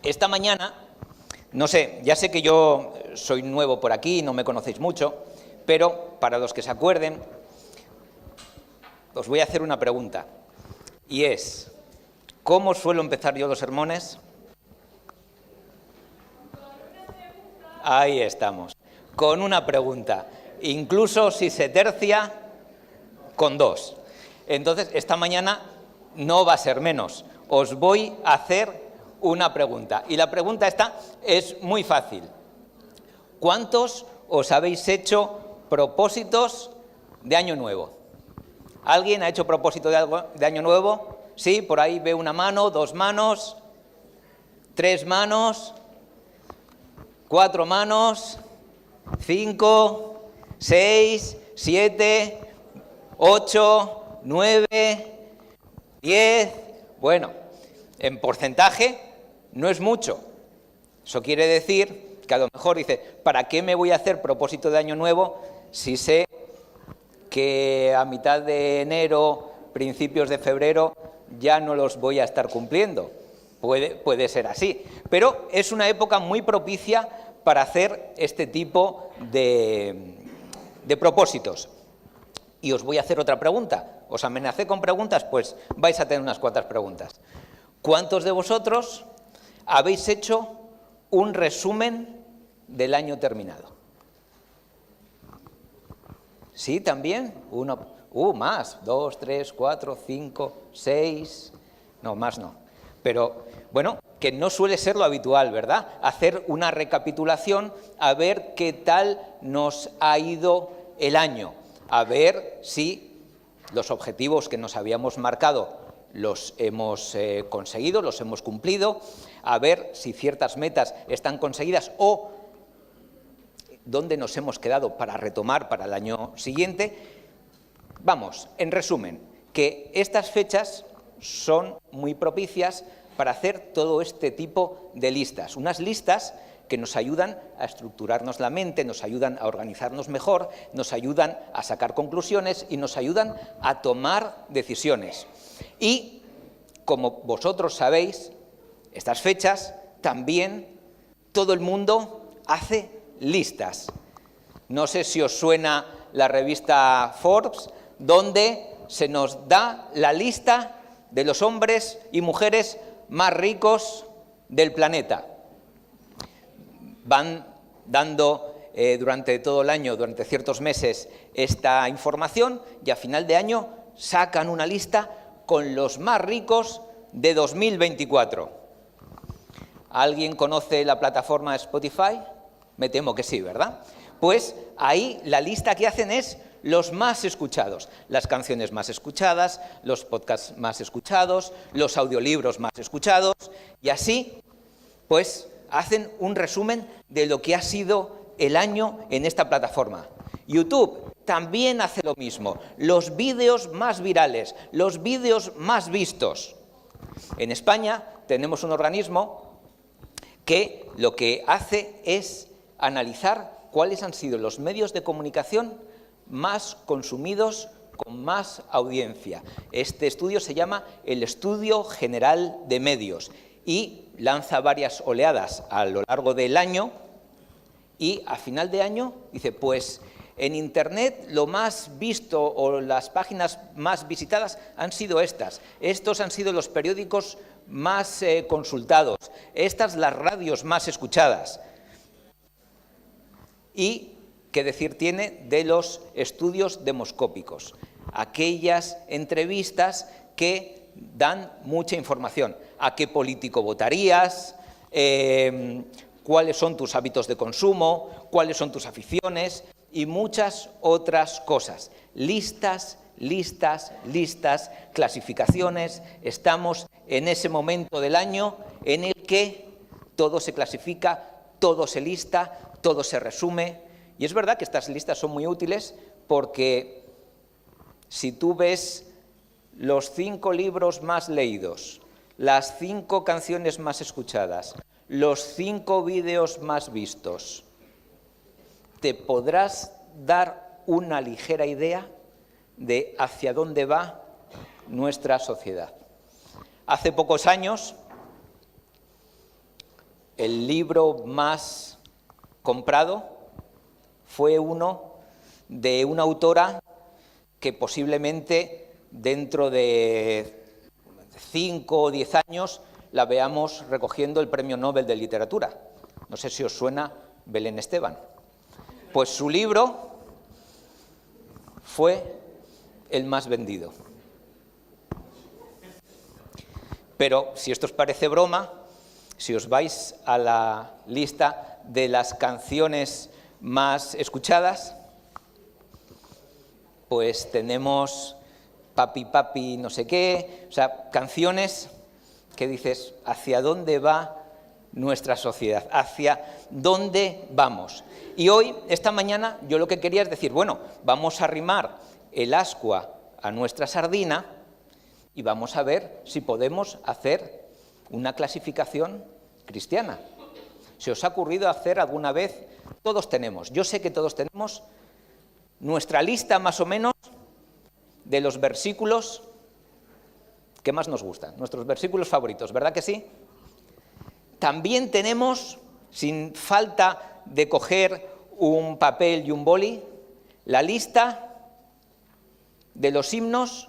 Esta mañana, no sé, ya sé que yo soy nuevo por aquí, no me conocéis mucho, pero para los que se acuerden, os voy a hacer una pregunta, y es, ¿cómo suelo empezar yo los sermones? Ahí estamos, con una pregunta, incluso si se tercia, con dos. Entonces, esta mañana no va a ser menos, os voy a hacer una pregunta, y la pregunta esta es muy fácil. ¿Cuántos os habéis hecho propósitos de Año Nuevo? ¿Alguien ha hecho propósito de Año Nuevo? Sí, por ahí veo una mano, 2 manos, 3 manos, 4 manos, 5, 6, 7, 8, 9, 10... Bueno, en porcentaje no es mucho. Eso quiere decir que a lo mejor dice, ¿para qué me voy a hacer propósito de Año Nuevo si sé que a mitad de enero, principios de febrero, ya no los voy a estar cumpliendo? Puede ser así, pero es una época muy propicia para hacer este tipo de propósitos. Y os voy a hacer otra pregunta. ¿Os amenacé con preguntas? Pues vais a tener unas cuantas preguntas. ¿Cuántos de vosotros habéis hecho un resumen del año terminado? ¿Sí, también? Uno, más, 2, 3, 4, 5, 6... No, más no. Pero, bueno, que no suele ser lo habitual, ¿verdad? Hacer una recapitulación, a ver qué tal nos ha ido el año, a ver si los objetivos que nos habíamos marcado los hemos conseguido, los hemos cumplido, a ver si ciertas metas están conseguidas o dónde nos hemos quedado para retomar para el año siguiente. Vamos, en resumen, que estas fechas son muy propicias para hacer todo este tipo de listas. Unas listas que nos ayudan a estructurarnos la mente, nos ayudan a organizarnos mejor, nos ayudan a sacar conclusiones y nos ayudan a tomar decisiones. Y, como vosotros sabéis, estas fechas también todo el mundo hace listas. No sé si os suena la revista Forbes, donde se nos da la lista de los hombres y mujeres más ricos del planeta. Van dando durante todo el año, durante ciertos meses, esta información y a final de año sacan una lista con los más ricos de 2024. ¿Alguien conoce la plataforma Spotify? Me temo que sí, ¿verdad? Pues ahí la lista que hacen es los más escuchados, las canciones más escuchadas, los podcasts más escuchados, los audiolibros más escuchados, y así, pues, hacen un resumen de lo que ha sido el año en esta plataforma. YouTube también hace lo mismo, los vídeos más virales, los vídeos más vistos. En España tenemos un organismo que lo que hace es analizar cuáles han sido los medios de comunicación más consumidos con más audiencia. Este estudio se llama el Estudio General de Medios y lanza varias oleadas a lo largo del año y a final de año dice, pues en Internet lo más visto o las páginas más visitadas han sido estas. Estos han sido los periódicos más consultados. Estas las radios más escuchadas. Y qué decir tiene de los estudios demoscópicos, aquellas entrevistas que dan mucha información. ¿A qué político votarías? ¿Cuáles son tus hábitos de consumo? ¿Cuáles son tus aficiones? Y muchas otras cosas. Listas, listas, listas, clasificaciones. Estamos en ese momento del año en el que todo se clasifica, todo se lista, todo se resume. Y es verdad que estas listas son muy útiles porque si tú ves los 5 libros más leídos, las 5 canciones más escuchadas, los 5 vídeos más vistos, te podrás dar una ligera idea de hacia dónde va nuestra sociedad. Hace pocos años el libro más comprado fue uno de una autora que posiblemente dentro de 5 o 10 años la veamos recogiendo el Premio Nobel de Literatura. No sé si os suena Belén Esteban. Pues su libro fue el más vendido. Pero si esto os parece broma, si os vais a la lista de las canciones más escuchadas, pues tenemos Papi, Papi, no sé qué, o sea, canciones que dices, ¿hacia dónde va nuestra sociedad? ¿Hacia dónde vamos? Y hoy, esta mañana, yo lo que quería es decir, bueno, vamos a arrimar el ascua a nuestra sardina y vamos a ver si podemos hacer una clasificación cristiana. ¿Se os ha ocurrido hacer alguna vez? Todos tenemos, yo sé que todos tenemos nuestra lista más o menos de los versículos que más nos gustan, nuestros versículos favoritos, ¿verdad que sí? También tenemos, sin falta de coger un papel y un boli, la lista de los himnos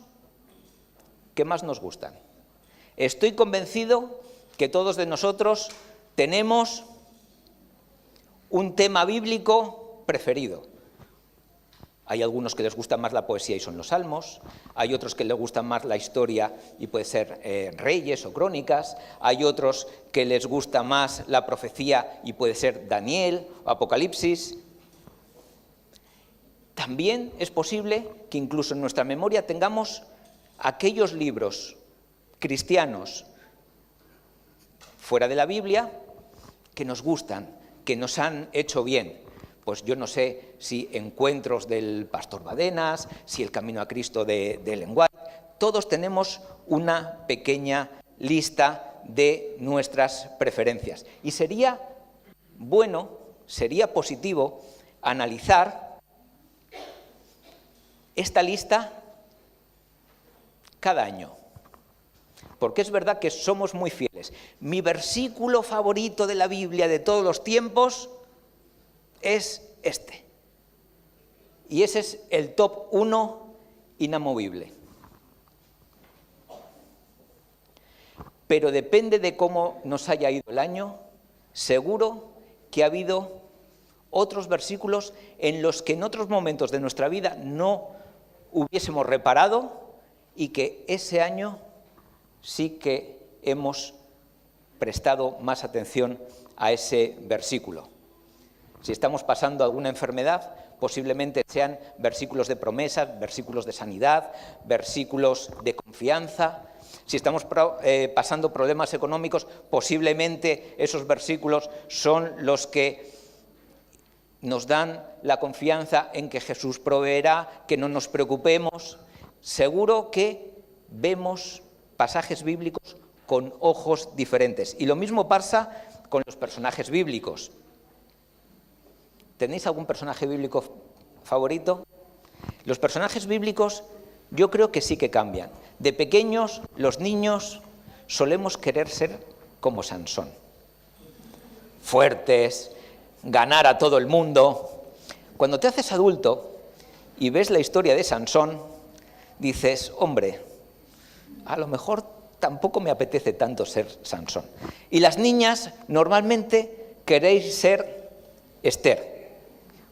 que más nos gustan. Estoy convencido que todos de nosotros tenemos un tema bíblico preferido. Hay algunos que les gusta más la poesía y son los salmos, hay otros que les gusta más la historia y puede ser Reyes o Crónicas, hay otros que les gusta más la profecía y puede ser Daniel o Apocalipsis. También es posible que incluso en nuestra memoria tengamos aquellos libros cristianos fuera de la Biblia que nos gustan, que nos han hecho bien. Pues yo no sé si Encuentros del Pastor Badenas, si El Camino a Cristo de Ellen White. Todos tenemos una pequeña lista de nuestras preferencias. Y sería bueno, sería positivo analizar esta lista cada año. Porque es verdad que somos muy fieles. Mi versículo favorito de la Biblia de todos los tiempos es este. Y ese es el top 1 inamovible. Pero depende de cómo nos haya ido el año, seguro que ha habido otros versículos en los que en otros momentos de nuestra vida no hubiésemos reparado y que ese año sí que hemos prestado más atención a ese versículo. Si estamos pasando alguna enfermedad, posiblemente sean versículos de promesas, versículos de sanidad, versículos de confianza. Si estamos pasando problemas económicos, posiblemente esos versículos son los que nos dan la confianza en que Jesús proveerá, que no nos preocupemos. Seguro que vemos pasajes bíblicos con ojos diferentes. Y lo mismo pasa con los personajes bíblicos. ¿Tenéis algún personaje bíblico favorito? Los personajes bíblicos yo creo que sí que cambian. De pequeños, los niños solemos querer ser como Sansón. Fuertes, ganar a todo el mundo. Cuando te haces adulto y ves la historia de Sansón, dices, hombre, a lo mejor tampoco me apetece tanto ser Sansón. Y las niñas normalmente queréis ser Esther,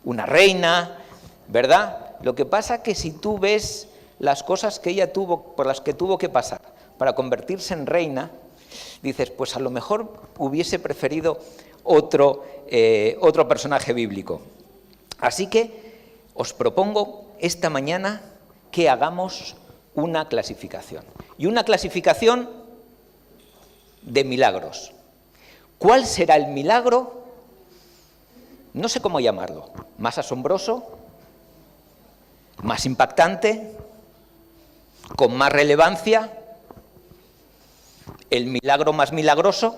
una reina, ¿verdad? Lo que pasa que si tú ves las cosas que ella tuvo, por las que tuvo que pasar para convertirse en reina, dices, pues a lo mejor hubiese preferido otro personaje bíblico. Así que os propongo esta mañana que hagamos una clasificación. Y una clasificación de milagros. ¿Cuál será el milagro? No sé cómo llamarlo. ¿Más asombroso? ¿Más impactante? ¿Con más relevancia? ¿El milagro más milagroso?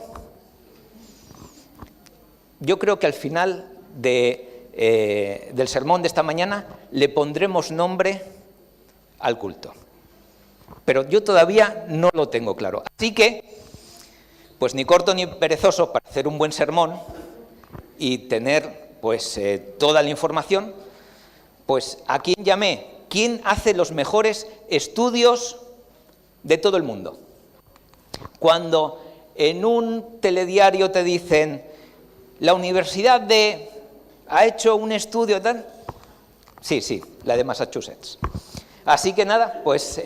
Yo creo que al final del sermón de esta mañana le pondremos nombre al culto. Pero yo todavía no lo tengo claro. Así que Pues ni corto ni perezoso para hacer un buen sermón y tener pues toda la información, pues ¿a quién llamé? ¿Quién hace los mejores estudios de todo el mundo? Cuando en un telediario te dicen, la Universidad ha hecho un estudio tal, sí, la de Massachusetts. Así que nada, pues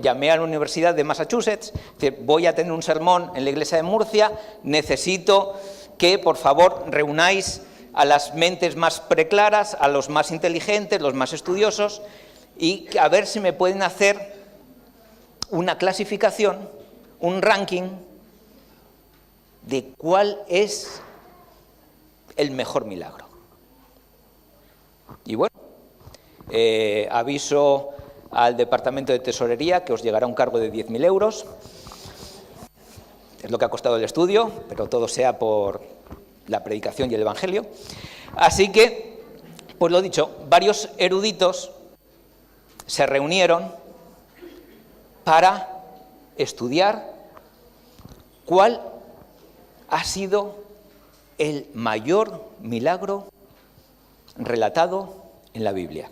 llamé a la Universidad de Massachusetts, voy a tener un sermón en la iglesia de Murcia, necesito que por favor reunáis a las mentes más preclaras, a los más inteligentes, los más estudiosos, y a ver si me pueden hacer una clasificación, un ranking de cuál es el mejor milagro. Y bueno, aviso al Departamento de Tesorería que os llegará un cargo de 10.000 euros. Es lo que ha costado el estudio, pero todo sea por la predicación y el Evangelio. Así que, pues lo dicho, varios eruditos se reunieron para estudiar cuál ha sido el mayor milagro relatado en la Biblia.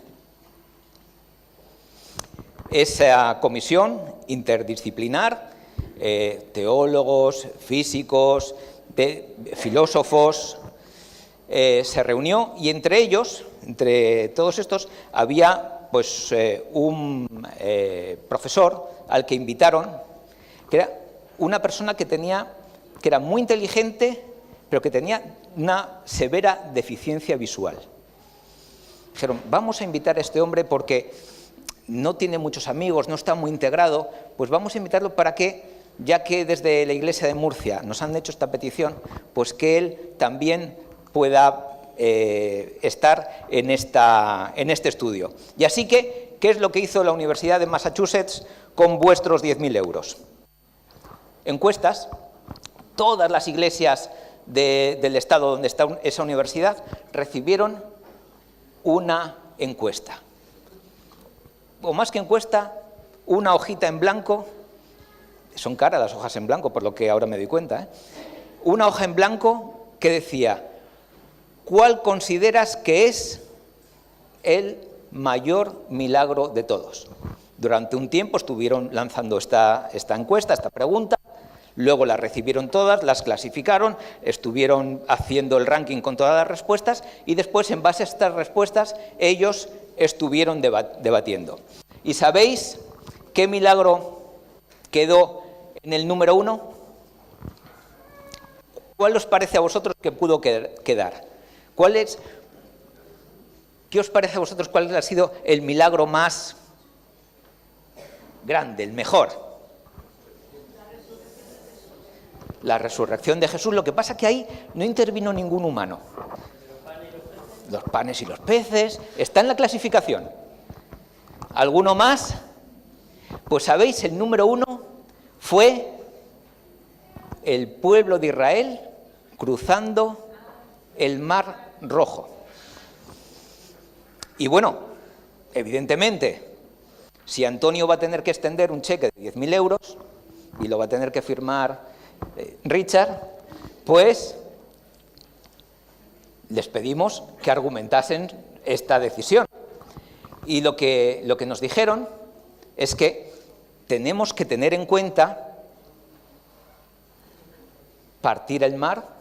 Esa comisión interdisciplinar, teólogos, físicos, filósofos, se reunió y entre ellos, entre todos estos, había pues un profesor al que invitaron, que era una persona que era muy inteligente, pero que tenía una severa deficiencia visual. Dijeron, vamos a invitar a este hombre porque no tiene muchos amigos, no está muy integrado, pues vamos a invitarlo para que, ya que desde la iglesia de Murcia nos han hecho esta petición, pues que él también pueda estar en este estudio. Y así que, ¿qué es lo que hizo la Universidad de Massachusetts con vuestros 10.000 euros? Encuestas. Todas las iglesias del estado donde está esa universidad recibieron una encuesta. O más que encuesta, una hojita en blanco. Son caras las hojas en blanco, por lo que ahora me doy cuenta, Una hoja en blanco que decía, ¿cuál consideras que es el mayor milagro de todos? Durante un tiempo estuvieron lanzando esta encuesta, esta pregunta, luego la recibieron todas, las clasificaron, estuvieron haciendo el ranking con todas las respuestas y después, en base a estas respuestas, ellos estuvieron debatiendo. ¿Y sabéis qué milagro quedó en el número 1? ¿Cuál os parece a vosotros que pudo quedar? ¿Qué os parece a vosotros cuál ha sido el milagro más grande, el mejor? La resurrección de Jesús. Lo que pasa es que ahí no intervino ningún humano. Los panes y los peces, está en la clasificación. ¿Alguno más? Pues sabéis, el número 1 fue el pueblo de Israel cruzando el Mar Rojo. Y bueno, evidentemente, si Antonio va a tener que extender un cheque de 10.000 euros y lo va a tener que firmar Richard, pues les pedimos que argumentasen esta decisión. Y lo que nos dijeron es que tenemos que tener en cuenta partir el mar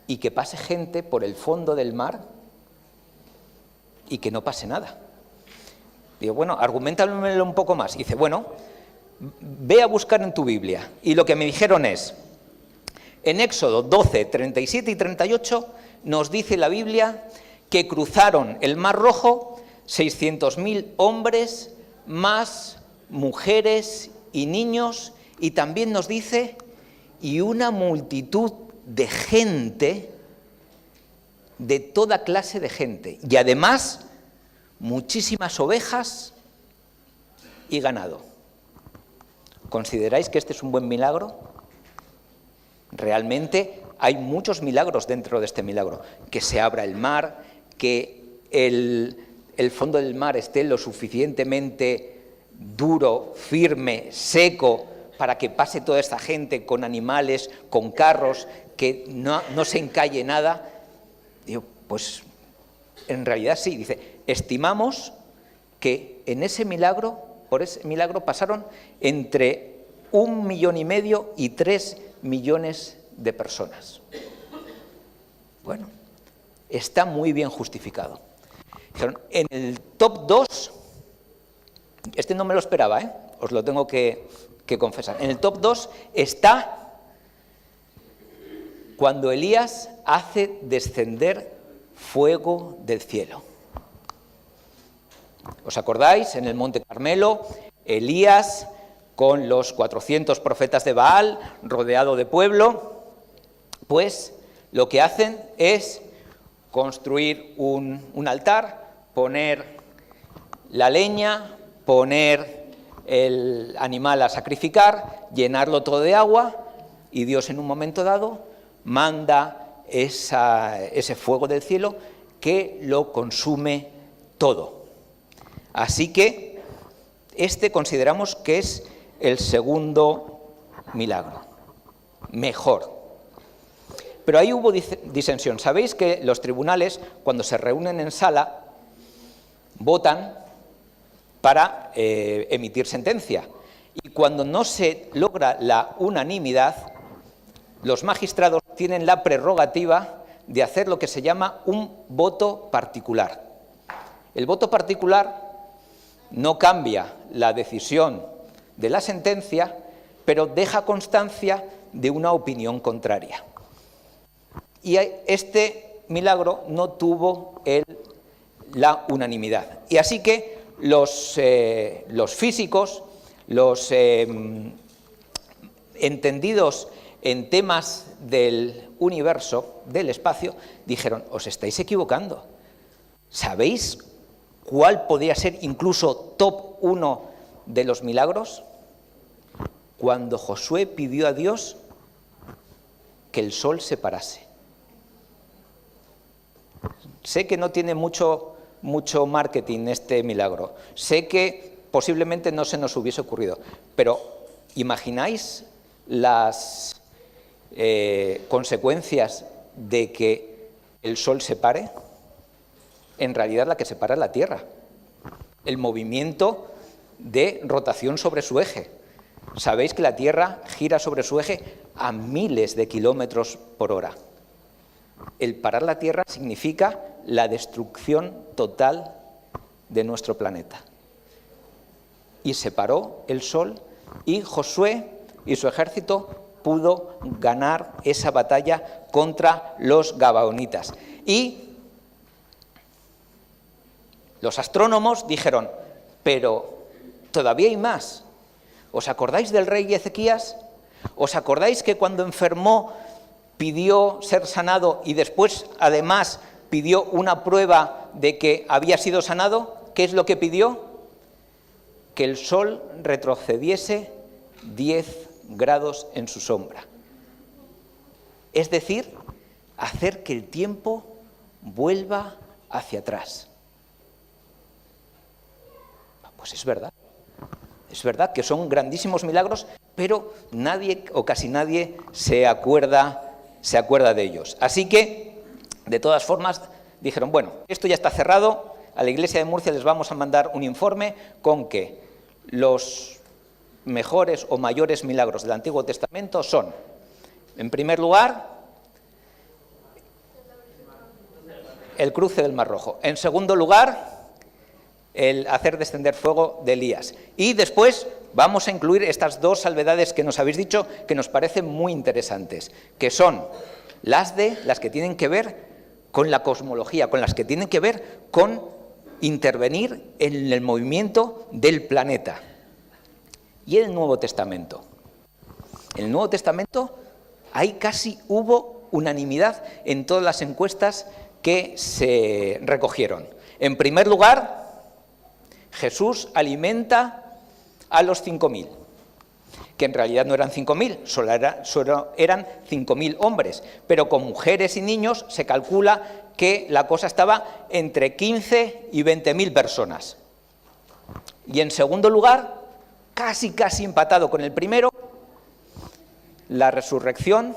y que pase gente por el fondo del mar y que no pase nada. Digo, bueno, argumentamelo un poco más. Y dice, bueno, ve a buscar en tu Biblia. Y lo que me dijeron es, en Éxodo 12, 37 y 38, nos dice la Biblia que cruzaron el Mar Rojo 600.000 hombres, más mujeres y niños, y también nos dice, y una multitud de gente, de toda clase de gente, y además muchísimas ovejas y ganado. ¿Consideráis que este es un buen milagro? Realmente hay muchos milagros dentro de este milagro. Que se abra el mar, que el fondo del mar esté lo suficientemente duro, firme, seco, para que pase toda esta gente con animales, con carros, que no se encalle nada? Digo, pues en realidad sí. Dice, estimamos que en ese milagro, por ese milagro pasaron entre 1,5 millones y 3 millones de personas. Bueno, está muy bien justificado. Dijeron, en el top 2, este no me lo esperaba, os lo tengo que confesar, en el top 2 está cuando Elías hace descender fuego del cielo. ¿Os acordáis? En el Monte Carmelo, Elías con los 400 profetas de Baal, rodeado de pueblo, pues lo que hacen es construir un altar, poner la leña, poner el animal a sacrificar, llenarlo todo de agua, y Dios en un momento dado manda ese fuego del cielo que lo consume todo. Así que este consideramos que es el segundo milagro, mejor. Pero ahí hubo disensión. Sabéis que los tribunales, cuando se reúnen en sala, votan para emitir sentencia. Y cuando no se logra la unanimidad, los magistrados tienen la prerrogativa de hacer lo que se llama un voto particular. El voto particular no cambia la decisión de la sentencia, pero deja constancia de una opinión contraria. Y este milagro no tuvo la unanimidad. Y así que los físicos, los entendidos en temas del universo, del espacio, dijeron, os estáis equivocando. ¿Sabéis cuál podría ser incluso top 1 de los milagros? Cuando Josué pidió a Dios que el sol se parase. Sé que no tiene mucho marketing este milagro. Sé que posiblemente no se nos hubiese ocurrido. Pero, ¿imagináis las consecuencias de que el sol se pare? En realidad la que se para es la Tierra. El movimiento de rotación sobre su eje. Sabéis que la Tierra gira sobre su eje a miles de kilómetros por hora. El parar la Tierra significa la destrucción total de nuestro planeta. Y se paró el sol y Josué y su ejército pudo ganar esa batalla contra los gabaonitas. Y los astrónomos dijeron, pero todavía hay más. ¿Os acordáis del rey Ezequías? ¿Os acordáis que cuando enfermó pidió ser sanado y después, además, pidió una prueba de que había sido sanado? ¿Qué es lo que pidió? Que el sol retrocediese 10 grados en su sombra. Es decir, hacer que el tiempo vuelva hacia atrás. Pues es verdad. Es verdad que son grandísimos milagros, pero nadie o casi nadie se acuerda de ellos. Así que, de todas formas, dijeron, bueno, esto ya está cerrado, a la Iglesia de Murcia les vamos a mandar un informe con que los mejores o mayores milagros del Antiguo Testamento son, en primer lugar, el cruce del Mar Rojo. En segundo lugar, el hacer descender fuego de Elías. Y después vamos a incluir estas dos salvedades que nos habéis dicho que nos parecen muy interesantes, que son las que tienen que ver con la cosmología, con las que tienen que ver con intervenir en el movimiento del planeta. Y el Nuevo Testamento. En el Nuevo Testamento ahí casi hubo unanimidad en todas las encuestas que se recogieron. En primer lugar, Jesús alimenta a los 5.000, que en realidad no eran 5.000, solo eran 5.000 hombres, pero con mujeres y niños se calcula que la cosa estaba entre 15 y 20.000 personas. Y en segundo lugar, casi empatado con el primero, la resurrección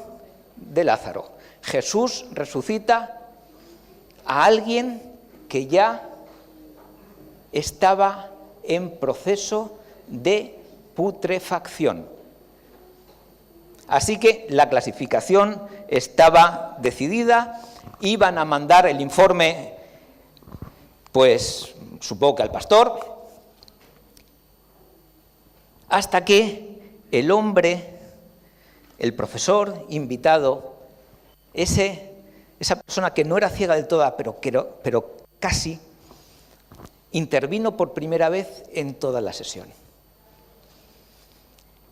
de Lázaro. Jesús resucita a alguien que ya estaba en proceso de putrefacción. Así que la clasificación estaba decidida, iban a mandar el informe, pues supongo que al pastor, hasta que el hombre, el profesor invitado, esa persona que no era ciega del todo, pero casi, intervino por primera vez en toda la sesión.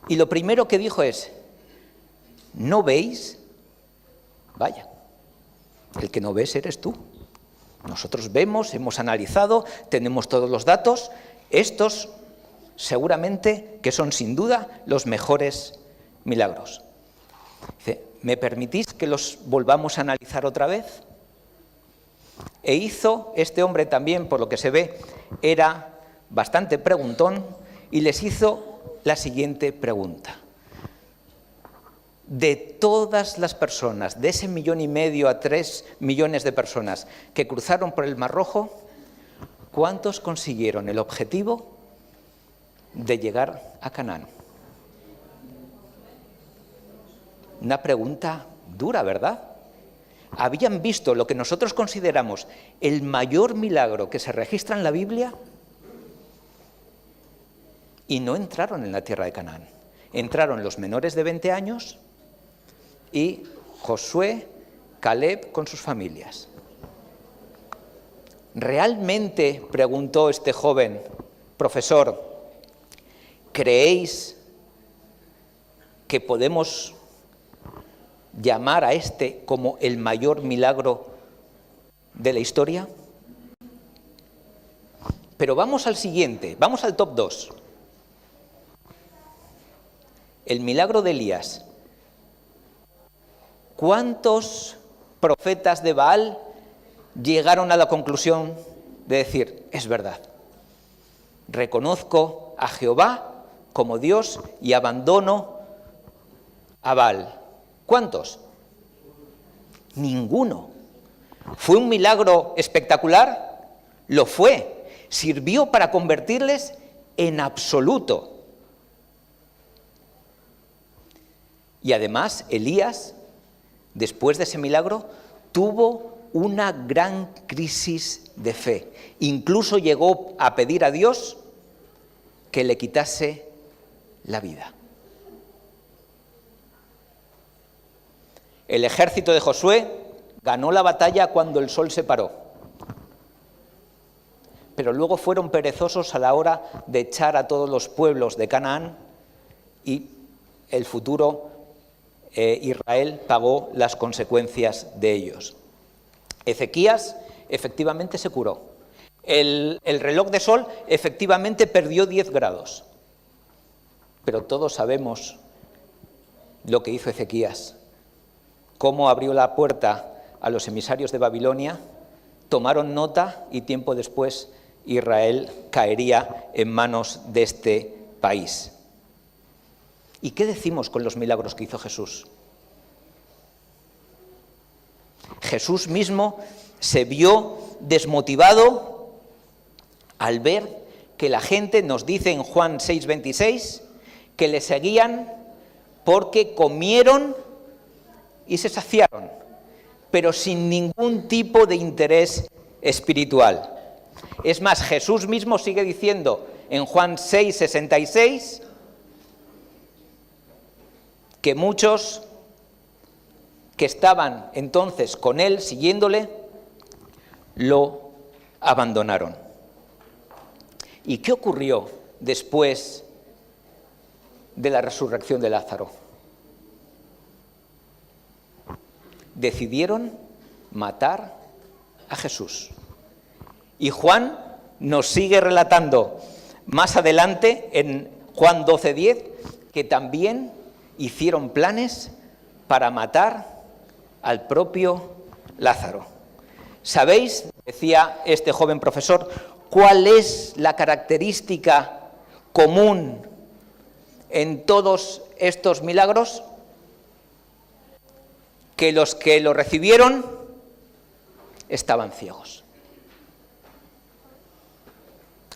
Y lo primero que dijo es: ¿no veis? Vaya, el que no ves eres tú. Nosotros vemos, hemos analizado, tenemos todos los datos. Estos seguramente que son sin duda los mejores milagros. Dice: ¿me permitís que los volvamos a analizar otra vez? E hizo, este hombre también, por lo que se ve, era bastante preguntón, y les hizo la siguiente pregunta. De todas las personas, de ese 1,5 millones a 3 millones de personas que cruzaron por el Mar Rojo, ¿cuántos consiguieron el objetivo de llegar a Canaán? Una pregunta dura, ¿verdad? ¿Habían visto lo que nosotros consideramos el mayor milagro que se registra en la Biblia? Y no entraron en la tierra de Canaán. Entraron los menores de 20 años y Josué, Caleb con sus familias. ¿Realmente, preguntó este joven profesor, creéis que podemos llamar a este como el mayor milagro de la historia? Pero vamos al siguiente, vamos al top 2. El milagro de Elías. ¿Cuántos profetas de Baal llegaron a la conclusión de decir: es verdad, reconozco a Jehová como Dios y abandono a Baal? ¿Cuántos? Ninguno. ¿Fue un milagro espectacular? Lo fue. Sirvió para convertirles en absoluto. Y además, Elías, después de ese milagro, tuvo una gran crisis de fe. Incluso llegó a pedir a Dios que le quitase la vida. El ejército de Josué ganó la batalla cuando el sol se paró, pero luego fueron perezosos a la hora de echar a todos los pueblos de Canaán, y el futuro Israel pagó las consecuencias de ellos. Ezequías efectivamente se curó. El reloj de sol efectivamente perdió 10 grados. Pero todos sabemos lo que hizo Ezequías. Cómo abrió la puerta a los emisarios de Babilonia, tomaron nota y tiempo después Israel caería en manos de este país. ¿Y qué decimos con los milagros que hizo Jesús? Jesús mismo se vio desmotivado al ver que la gente, nos dice en Juan 6:26, que le seguían porque comieron y se saciaron, pero sin ningún tipo de interés espiritual. Es más, Jesús mismo sigue diciendo en Juan 6:66 que muchos que estaban entonces con él, siguiéndole, lo abandonaron. ¿Y qué ocurrió después de la resurrección de Lázaro? Decidieron matar a Jesús. Y Juan nos sigue relatando más adelante, en Juan 12:10, que también hicieron planes para matar al propio Lázaro. ¿Sabéis, decía este joven profesor, cuál es la característica común en todos estos milagros? que los que lo recibieron estaban ciegos.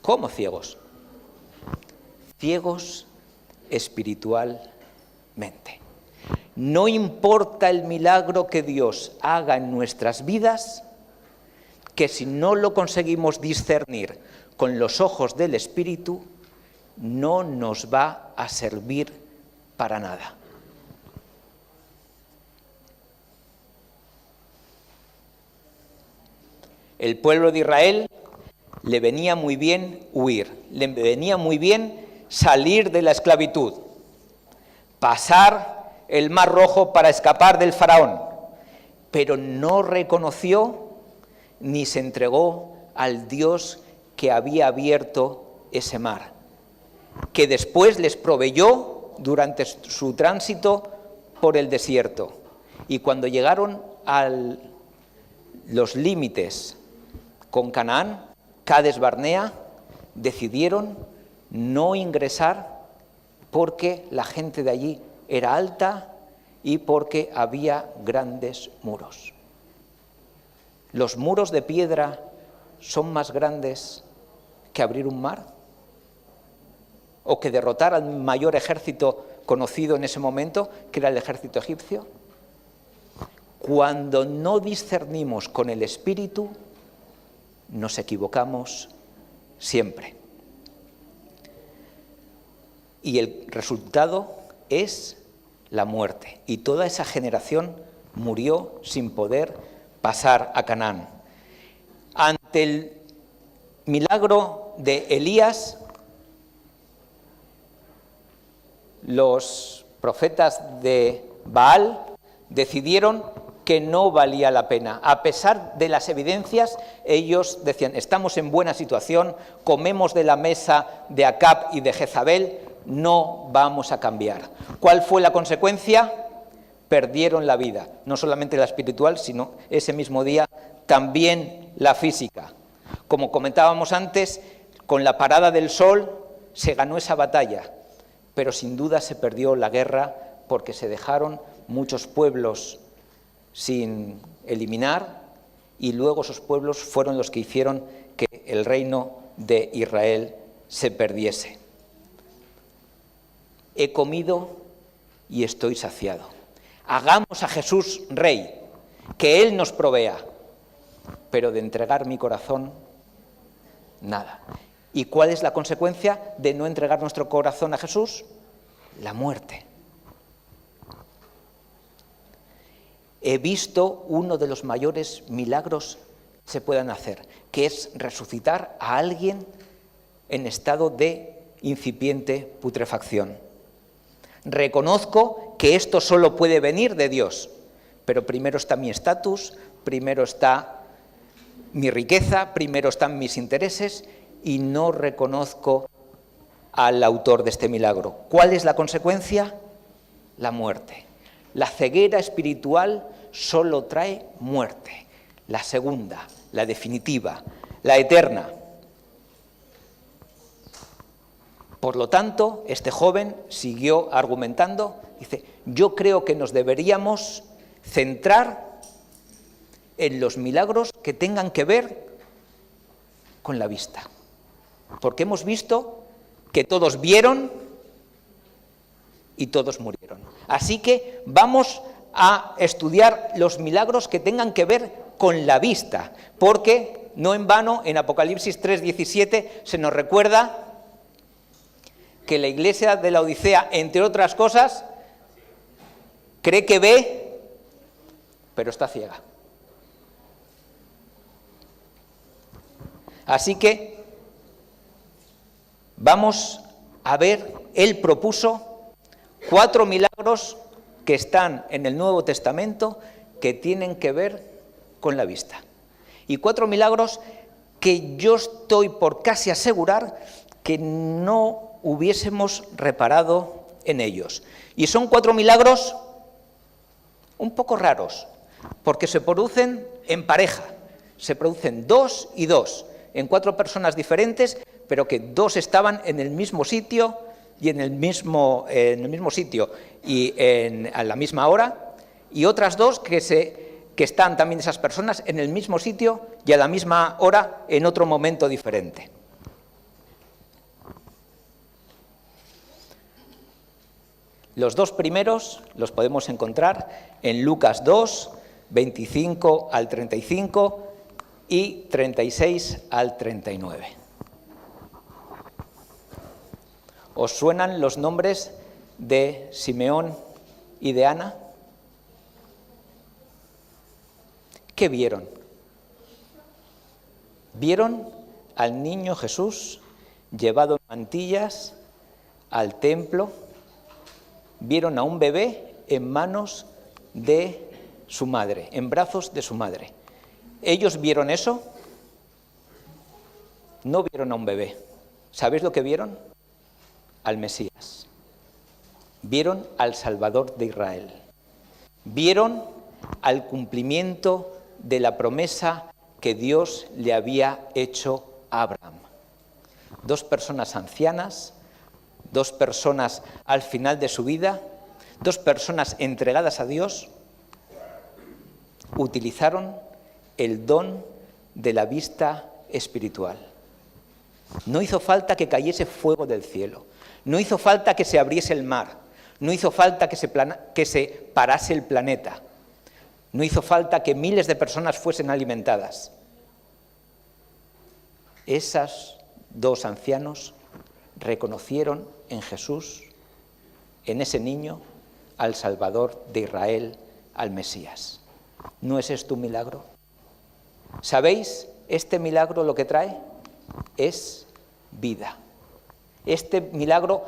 ¿Cómo ciegos? Ciegos espiritualmente. No importa el milagro que Dios haga en nuestras vidas, que si no lo conseguimos discernir con los ojos del Espíritu, no nos va a servir para nada. El pueblo de Israel le venía muy bien huir, le venía muy bien salir de la esclavitud, pasar el Mar Rojo para escapar del faraón, pero no reconoció ni se entregó al Dios que había abierto ese mar, que después les proveyó durante su tránsito por el desierto. Y cuando llegaron a los límites con Canaán, Cades Barnea, decidieron no ingresar porque la gente de allí era alta y porque había grandes muros. ¿Los muros de piedra son más grandes que abrir un mar? ¿O que derrotar al mayor ejército conocido en ese momento, que era el ejército egipcio? Cuando no discernimos con el Espíritu, nos equivocamos siempre. Y el resultado es la muerte. Y toda esa generación murió sin poder pasar a Canaán. Ante el milagro de Elías, los profetas de Baal decidieron que no valía la pena. A pesar de las evidencias, ellos decían, estamos en buena situación, comemos de la mesa de Acab y de Jezabel, no vamos a cambiar. ¿Cuál fue la consecuencia? Perdieron la vida, no solamente la espiritual, sino ese mismo día también la física. Como comentábamos antes, con la parada del sol se ganó esa batalla, pero sin duda se perdió la guerra porque se dejaron muchos pueblos sin eliminar y luego esos pueblos fueron los que hicieron que el reino de Israel se perdiese. He comido y estoy saciado. Hagamos a Jesús rey, que Él nos provea, pero de entregar mi corazón, nada. ¿Y cuál es la consecuencia de no entregar nuestro corazón a Jesús? La muerte. He visto uno de los mayores milagros que se puedan hacer, que es resucitar a alguien en estado de incipiente putrefacción. Reconozco que esto solo puede venir de Dios, pero primero está mi estatus, primero está mi riqueza, primero están mis intereses y no reconozco al autor de este milagro. ¿Cuál es la consecuencia? La muerte. La ceguera espiritual solo trae muerte. La segunda, la definitiva, la eterna. Por lo tanto, este joven siguió argumentando, dice, yo creo que nos deberíamos centrar en los milagros que tengan que ver con la vista. Porque hemos visto que todos vieron y todos murieron. Así que vamos a estudiar los milagros que tengan que ver con la vista, porque no en vano en Apocalipsis 3:17 se nos recuerda que la iglesia de la Odisea, entre otras cosas, cree que ve, pero está ciega. Así que vamos a ver, él propuso 4 milagros que están en el Nuevo Testamento que tienen que ver con la vista. Y 4 milagros que yo estoy por casi asegurar que no hubiésemos reparado en ellos. Y son 4 milagros un poco raros, porque se producen en pareja, se producen 2 y 2, en 4 personas diferentes, pero que 2 estaban en el mismo sitio y en el mismo sitio y a la misma hora, y otras dos que están también esas personas en el mismo sitio y a la misma hora en otro momento diferente. Los dos primeros los podemos encontrar en Lucas 2, 25 al 35 y 36 al 39. ¿Os suenan los nombres de Simeón y de Ana? ¿Qué vieron? Vieron al niño Jesús llevado en mantillas al templo. Vieron a un bebé en manos de su madre, en brazos de su madre. ¿Ellos vieron eso? No vieron a un bebé. ¿Sabéis lo que vieron? Al Mesías. Vieron al Salvador de Israel. Vieron al cumplimiento de la promesa que Dios le había hecho a Abraham. Dos personas ancianas, dos personas al final de su vida, dos personas entregadas a Dios, utilizaron el don de la vista espiritual. No hizo falta que cayese fuego del cielo, no hizo falta que se abriese el mar, no hizo falta que se parase el planeta, no hizo falta que miles de personas fuesen alimentadas. Esos dos ancianos reconocieron en Jesús, en ese niño, al Salvador de Israel, al Mesías. ¿No es esto un milagro? ¿Sabéis? Este milagro lo que trae es vida. Este milagro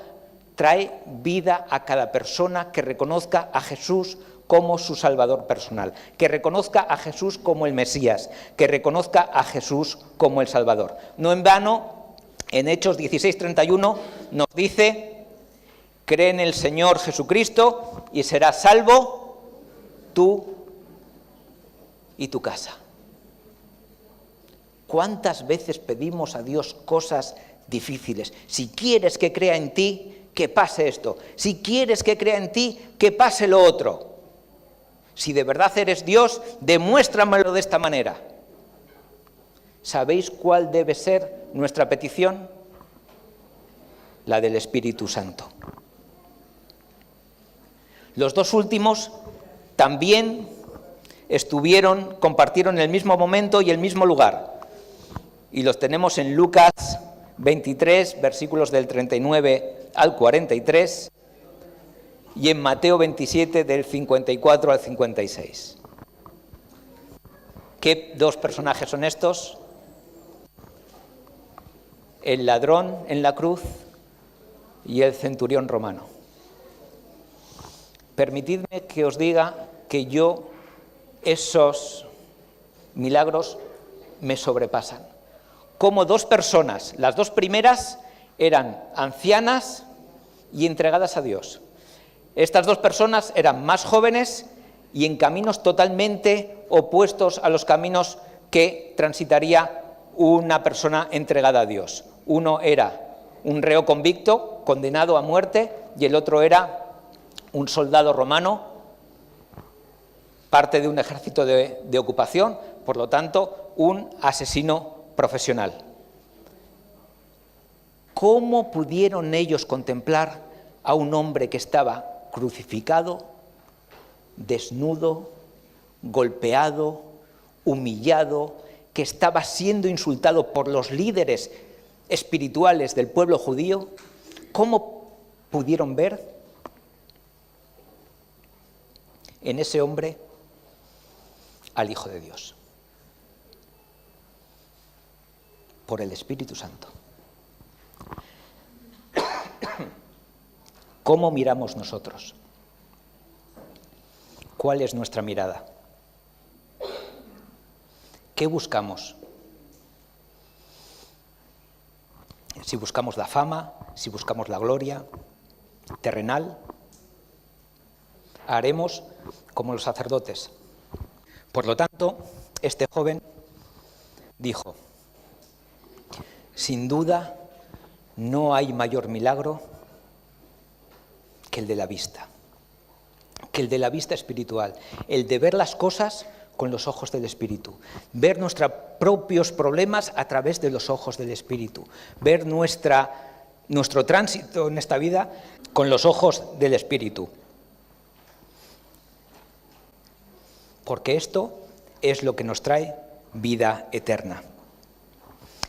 trae vida a cada persona que reconozca a Jesús como su Salvador personal, que reconozca a Jesús como el Mesías, que reconozca a Jesús como el Salvador. No en vano, en Hechos 16:31 nos dice: cree en el Señor Jesucristo y serás salvo tú y tu casa. ¿Cuántas veces pedimos a Dios cosas difíciles? Si quieres que crea en ti, que pase esto. Si quieres que crea en ti, que pase lo otro. Si de verdad eres Dios, demuéstramelo de esta manera. ¿Sabéis cuál debe ser nuestra petición? La del Espíritu Santo. Los dos últimos también compartieron el mismo momento y el mismo lugar. Y los tenemos en Lucas 23, versículos del 39 al 43, y en Mateo 27, del 54 al 56. ¿Qué dos personajes son estos? El ladrón en la cruz y el centurión romano. Permitidme que os diga que esos milagros me sobrepasan. Como dos personas, las dos primeras eran ancianas y entregadas a Dios. Estas dos personas eran más jóvenes y en caminos totalmente opuestos a los caminos que transitaría una persona entregada a Dios. Uno era un reo convicto, condenado a muerte, y el otro era un soldado romano, parte de un ejército de ocupación, por lo tanto, un asesino profesional. ¿Cómo pudieron ellos contemplar a un hombre que estaba crucificado, desnudo, golpeado, humillado, que estaba siendo insultado por los líderes espirituales del pueblo judío? ¿Cómo pudieron ver en ese hombre al Hijo de Dios? Por el Espíritu Santo. ¿Cómo miramos nosotros? ¿Cuál es nuestra mirada? ¿Qué buscamos? Si buscamos la fama, si buscamos la gloria terrenal, haremos como los sacerdotes. Por lo tanto, este joven dijo: sin duda, no hay mayor milagro que el de la vista, que el de la vista espiritual, el de ver las cosas con los ojos del Espíritu, ver nuestros propios problemas a través de los ojos del Espíritu, ver nuestro tránsito en esta vida con los ojos del Espíritu. Porque esto es lo que nos trae vida eterna.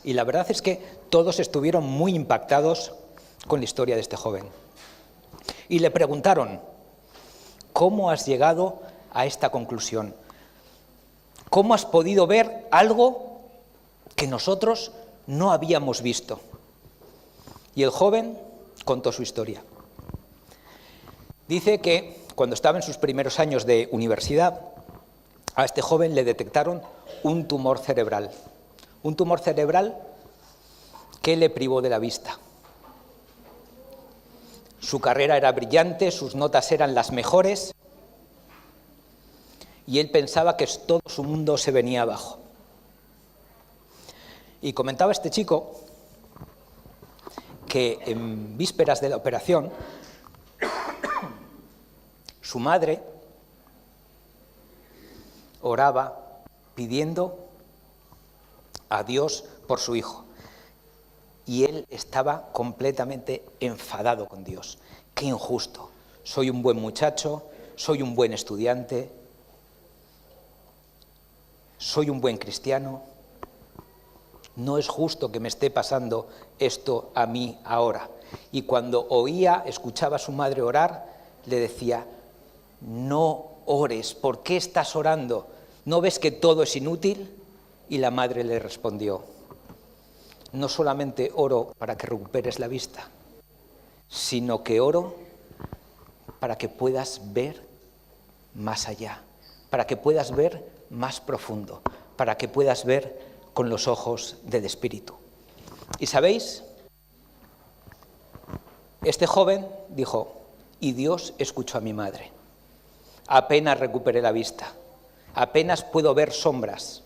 Y la verdad es que todos estuvieron muy impactados con la historia de este joven. Y le preguntaron, ¿cómo has llegado a esta conclusión? ¿Cómo has podido ver algo que nosotros no habíamos visto? Y el joven contó su historia. Dice que cuando estaba en sus primeros años de universidad, a este joven le detectaron un tumor cerebral que le privó de la vista. Su carrera era brillante, sus notas eran las mejores y él pensaba que todo su mundo se venía abajo. Y comentaba este chico que en vísperas de la operación su madre oraba pidiendo a Dios por su hijo. Y él estaba completamente enfadado con Dios. ¡Qué injusto! Soy un buen muchacho, soy un buen estudiante, soy un buen cristiano. No es justo que me esté pasando esto a mí ahora. Y cuando escuchaba a su madre orar, le decía, no ores, ¿por qué estás orando? ¿No ves que todo es inútil? Y la madre le respondió, no solamente oro para que recuperes la vista, sino que oro para que puedas ver más allá, para que puedas ver más profundo, para que puedas ver con los ojos del Espíritu. ¿Y sabéis? Este joven dijo, y Dios escuchó a mi madre. Apenas recuperé la vista, apenas puedo ver sombras,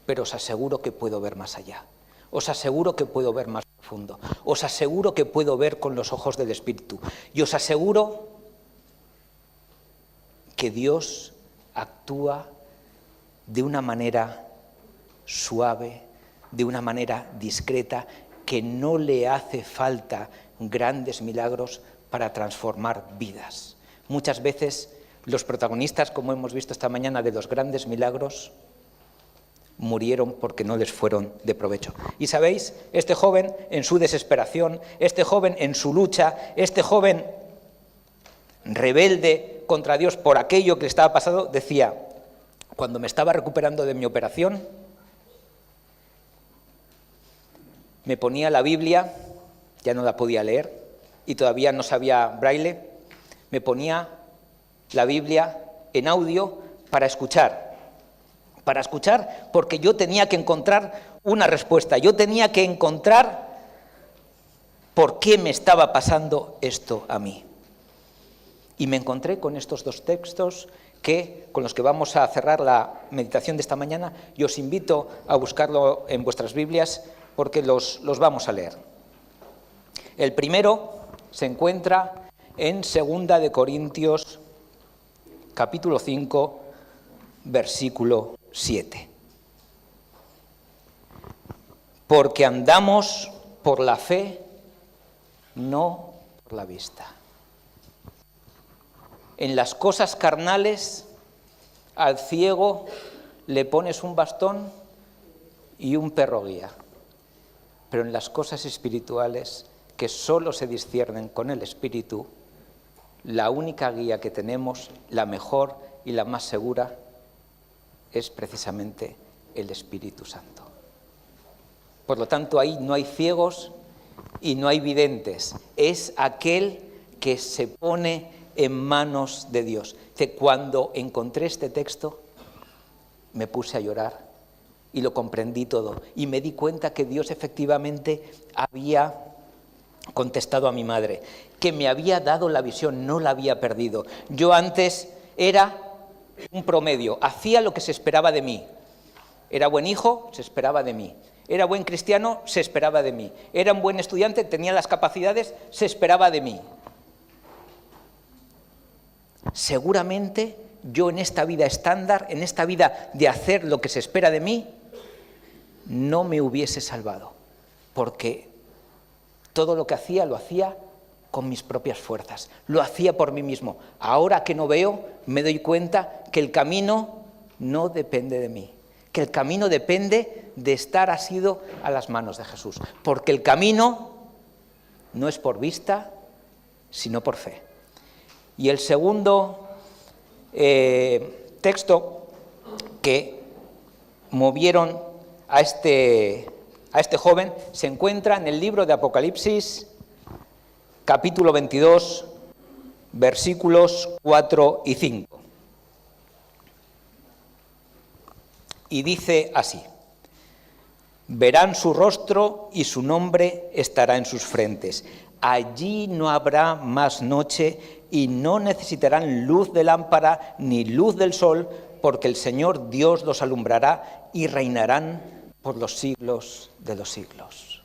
pero os aseguro que puedo ver más allá. Os aseguro que puedo ver más profundo. Os aseguro que puedo ver con los ojos del Espíritu. Y os aseguro que Dios actúa de una manera suave, de una manera discreta, que no le hace falta grandes milagros para transformar vidas. Muchas veces los protagonistas, como hemos visto esta mañana, de los grandes milagros, murieron porque no les fueron de provecho. Y sabéis, este joven en su desesperación, este joven en su lucha, este joven rebelde contra Dios por aquello que le estaba pasando, decía, cuando me estaba recuperando de mi operación, me ponía la Biblia, ya no la podía leer y todavía no sabía braille, me ponía la Biblia en audio para escuchar porque yo tenía que encontrar una respuesta, yo tenía que encontrar por qué me estaba pasando esto a mí. Y me encontré con estos dos textos con los que vamos a cerrar la meditación de esta mañana, y os invito a buscarlo en vuestras Biblias porque los vamos a leer. El primero se encuentra en 2 de Corintios, capítulo 5, versículo 7. Porque andamos por la fe, no por la vista. En las cosas carnales, al ciego le pones un bastón y un perro guía. Pero en las cosas espirituales, que solo se disciernen con el Espíritu, la única guía que tenemos, la mejor y la más segura, es precisamente el Espíritu Santo. Por lo tanto, ahí no hay ciegos y no hay videntes. Es aquel que se pone en manos de Dios. Cuando encontré este texto, me puse a llorar y lo comprendí todo. Y me di cuenta que Dios efectivamente había contestado a mi madre, que me había dado la visión, no la había perdido. Yo antes era un promedio, hacía lo que se esperaba de mí. Era buen hijo, se esperaba de mí. Era buen cristiano, se esperaba de mí. Era un buen estudiante, tenía las capacidades, se esperaba de mí. seguramente yo en esta vida estándar, en esta vida de hacer lo que se espera de mí, no me hubiese salvado, porque todo lo que hacía lo hacía con mis propias fuerzas, lo hacía por mí mismo. Ahora que no veo, me doy cuenta que el camino no depende de mí, que el camino depende de estar asido a las manos de Jesús, porque el camino no es por vista, sino por fe. Y el segundo texto que movieron a este joven se encuentra en el libro de Apocalipsis, capítulo 22, versículos 4 y 5. Y dice así: verán su rostro y su nombre estará en sus frentes. Allí no habrá más noche y no necesitarán luz de lámpara ni luz del sol, porque el Señor Dios los alumbrará y reinarán por los siglos de los siglos.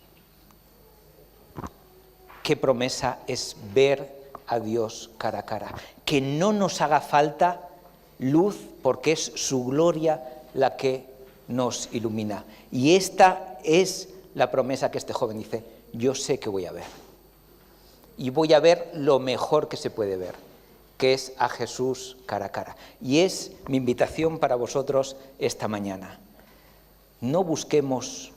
Qué promesa es ver a Dios cara a cara, que no nos haga falta luz porque es su gloria la que nos ilumina. Y esta es la promesa que este joven dice: yo sé que voy a ver. Y voy a ver lo mejor que se puede ver, que es a Jesús cara a cara. Y es mi invitación para vosotros esta mañana. No busquemos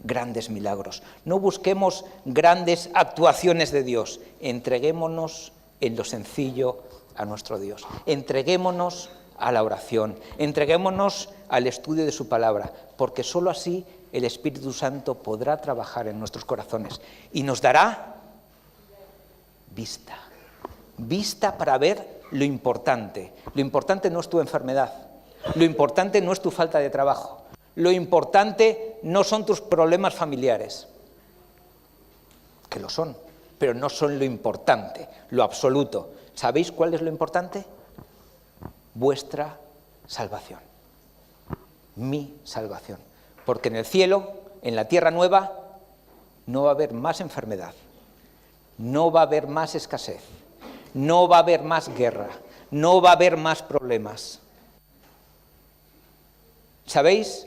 grandes milagros, no busquemos grandes actuaciones de Dios. Entreguémonos en lo sencillo a nuestro Dios. Entreguémonos a la oración, entreguémonos al estudio de su palabra, porque sólo así el Espíritu Santo podrá trabajar en nuestros corazones y nos dará vista para ver lo importante. Lo importante no es tu enfermedad, lo importante no es tu falta de trabajo, lo importante no son tus problemas familiares, que lo son, pero no son lo importante, lo absoluto. ¿Sabéis cuál es lo importante? Vuestra salvación, mi salvación. Porque en el cielo, en la tierra nueva, no va a haber más enfermedad, no va a haber más escasez, no va a haber más guerra, no va a haber más problemas. ¿Sabéis?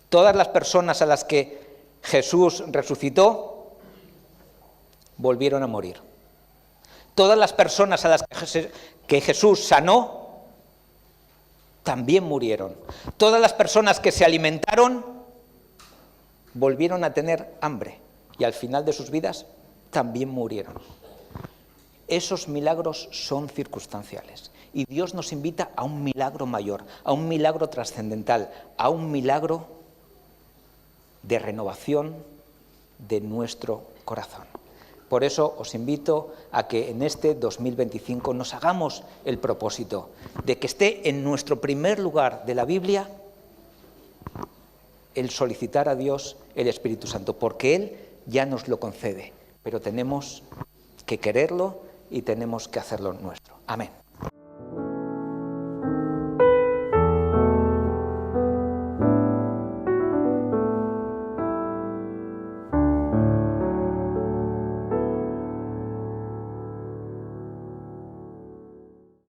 Todas las personas a las que Jesús resucitó volvieron a morir. Todas las personas a las que Jesús sanó también murieron. Todas las personas que se alimentaron volvieron a tener hambre y al final de sus vidas también murieron. Esos milagros son circunstanciales y Dios nos invita a un milagro mayor, a un milagro trascendental, a un milagro de renovación de nuestro corazón. Por eso os invito a que en este 2025 nos hagamos el propósito de que esté en nuestro primer lugar de la Biblia el solicitar a Dios el Espíritu Santo, porque Él ya nos lo concede, pero tenemos que quererlo y tenemos que hacerlo nuestro. Amén.